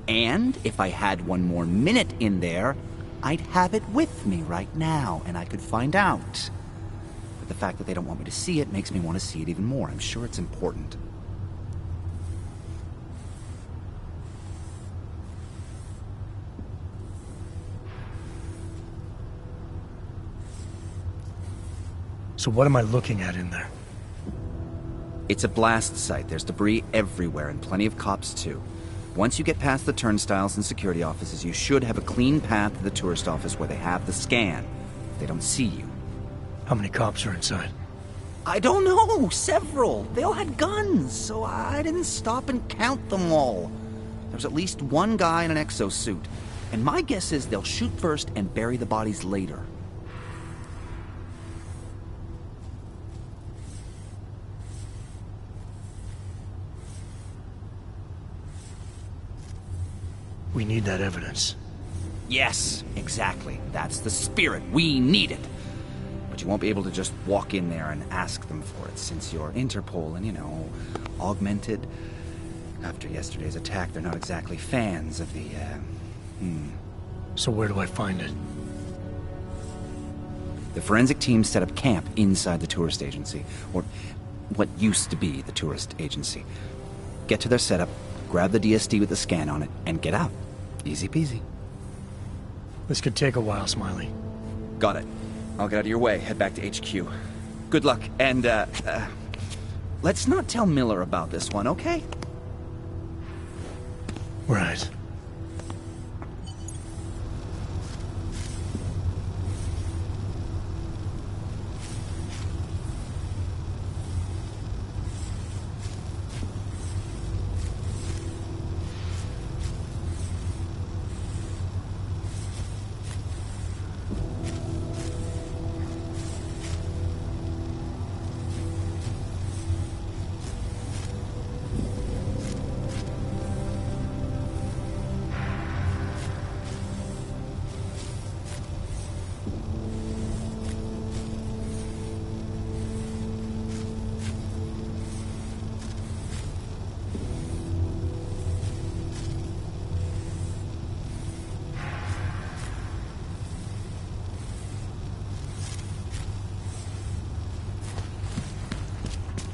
And if I had one more minute in there, I'd have it with me right now, and I could find out. But the fact that they don't want me to see it makes me want to see it even more. I'm sure it's important. So what am I looking at in there? It's a blast site. There's debris everywhere and plenty of cops too. Once you get past the turnstiles and security offices, you should have a clean path to the tourist office where they have the scan. They don't see you. How many cops are inside? I don't know. Several. They all had guns, so I didn't stop and count them all. There was at least one guy in an exosuit. And my guess is they'll shoot first and bury the bodies later. We need that evidence. Yes, exactly. That's the spirit. We need it. But you won't be able to just walk in there and ask them for it, since you're Interpol and, you know, augmented. After yesterday's attack, they're not exactly fans of the, So where do I find it? The forensic team set up camp inside the tourist agency, or what used to be the tourist agency. Get to their setup, grab the DSD with the scan on it, and get out. Easy peasy. This could take a while, Smiley. Got it. I'll get out of your way, head back to HQ. Good luck, and, let's not tell Miller about this one, okay? Right.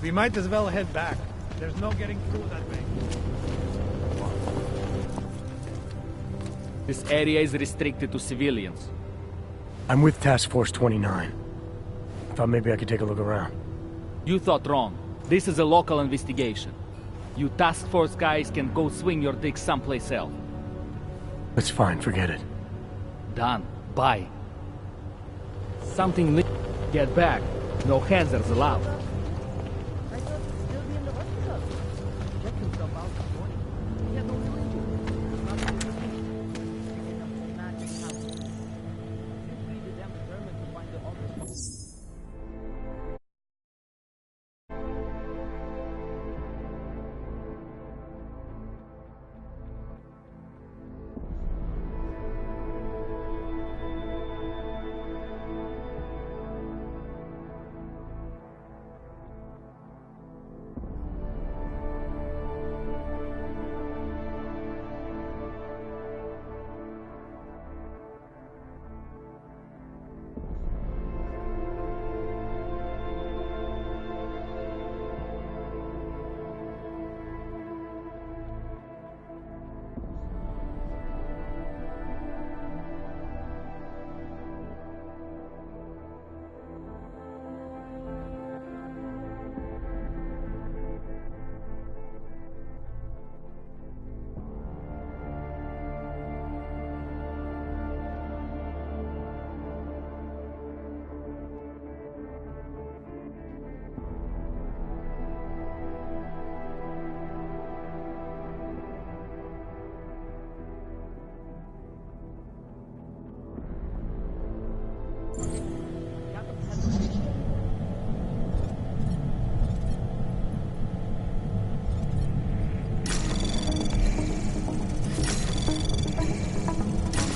We might as well head back. There's no getting through that way. This area is restricted to civilians. I'm with Task Force 29. Thought maybe I could take a look around. You thought wrong. This is a local investigation. You task force guys can go swing your dick someplace else. That's fine, forget it. Done. Bye. Something Get back. No hands-ons allowed.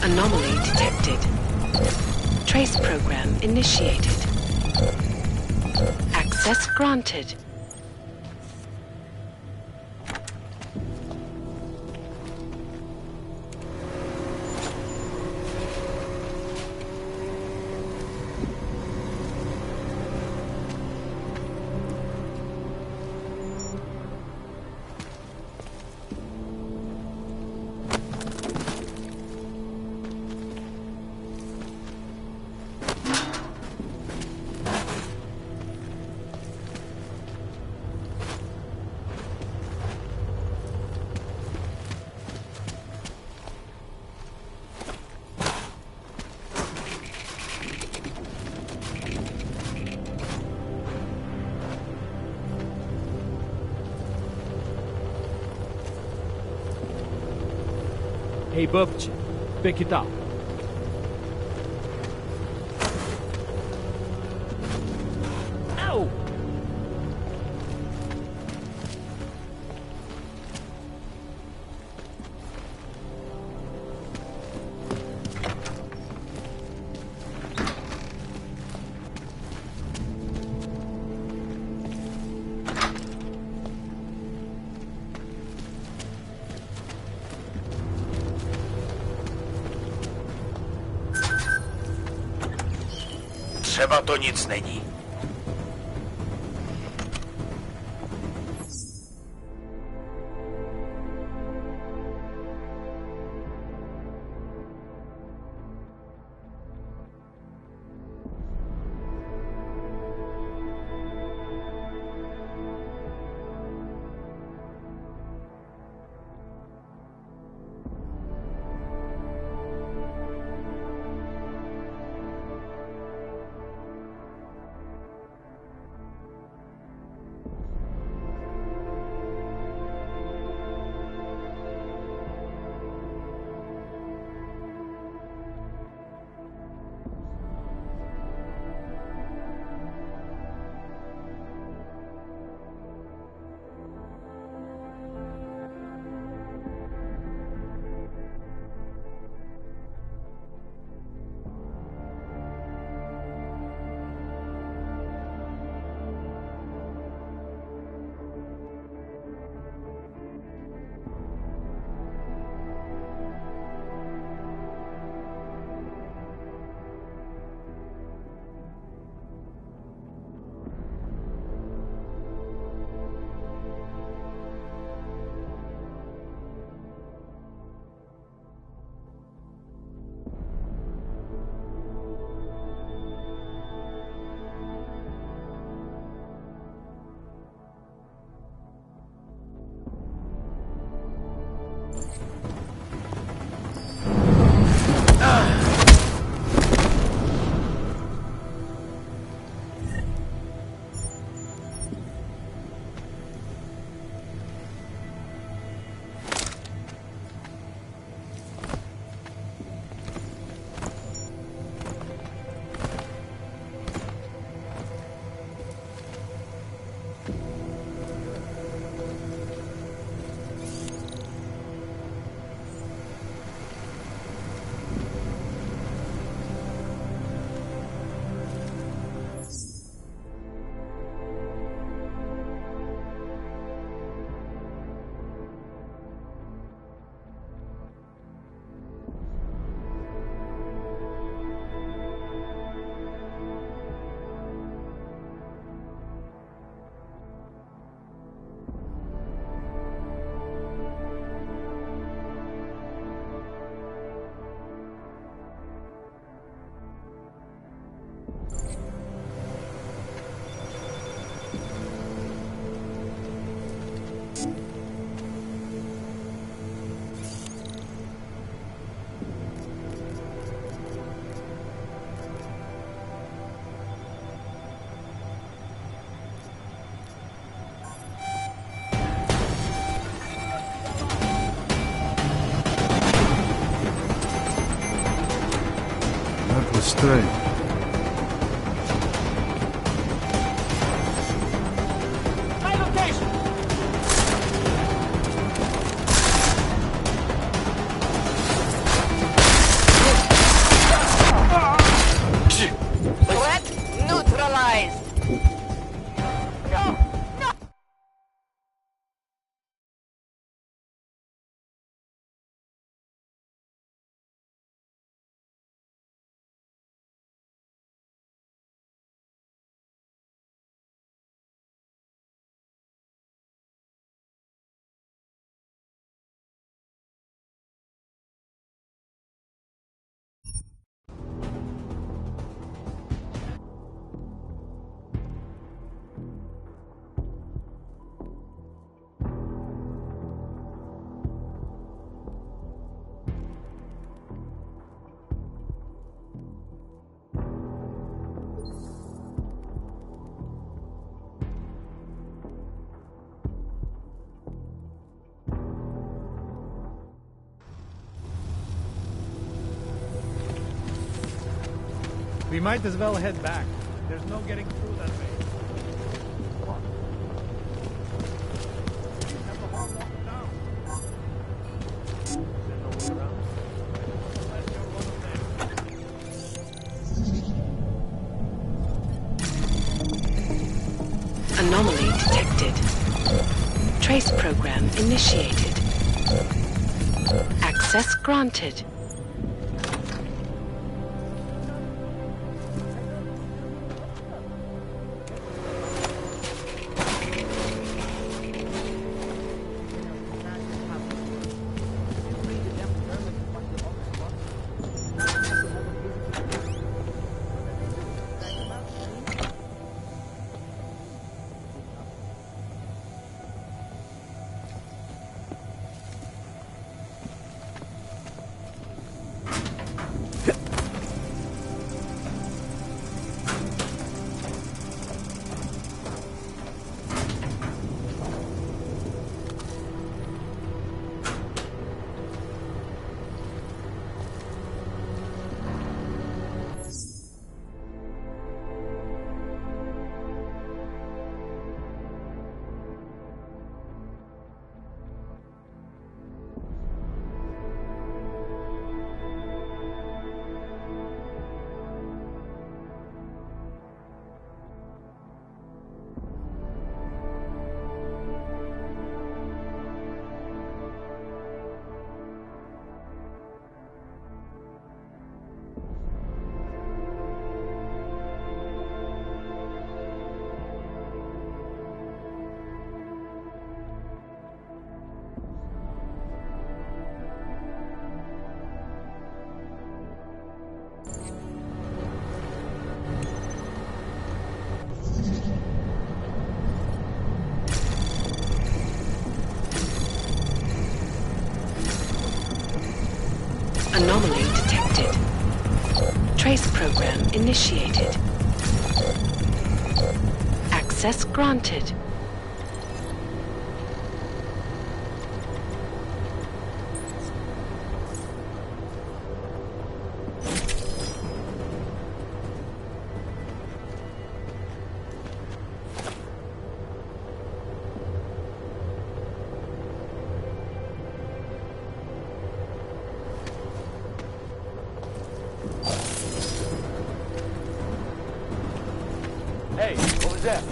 Anomaly detected. Trace program initiated. Access granted. Hey, Bubch, pick it up. Ow! Třeba to nic není. Straight. My location! Threat neutralized! No! No! We might as well head back. There's no getting through that way. Anomaly detected. Trace program initiated. Access granted. Anomaly detected. Trace program initiated. Access granted. Hey, what was that?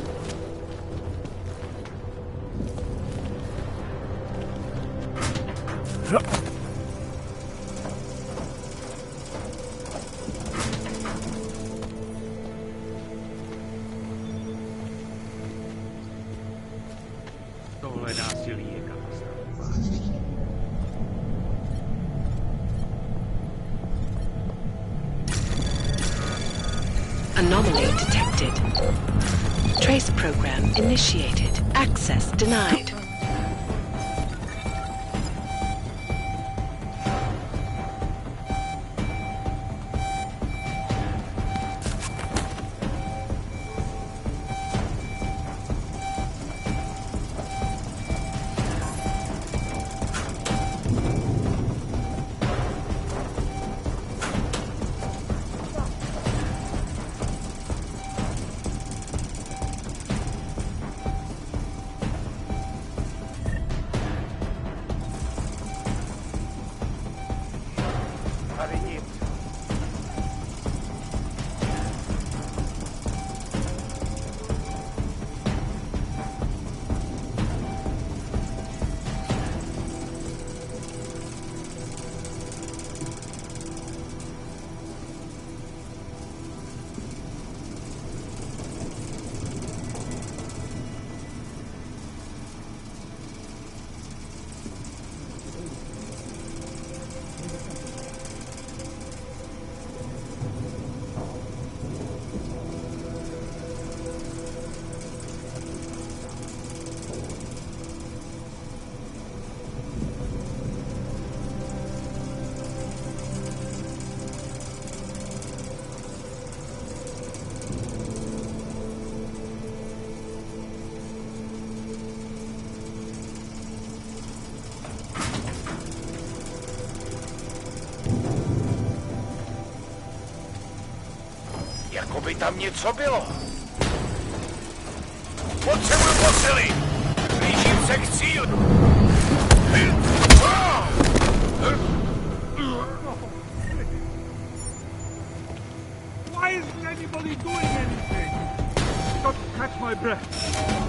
Tohle násilí je katastrofa. Anomaly detected. Trace program initiated. Access denied. tam něco bylo. Potřebuji posily! Blížím se k cíli! Why isn't anybody doing anything? Got to catch my breath.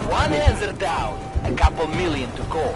One answer down. A couple million to go.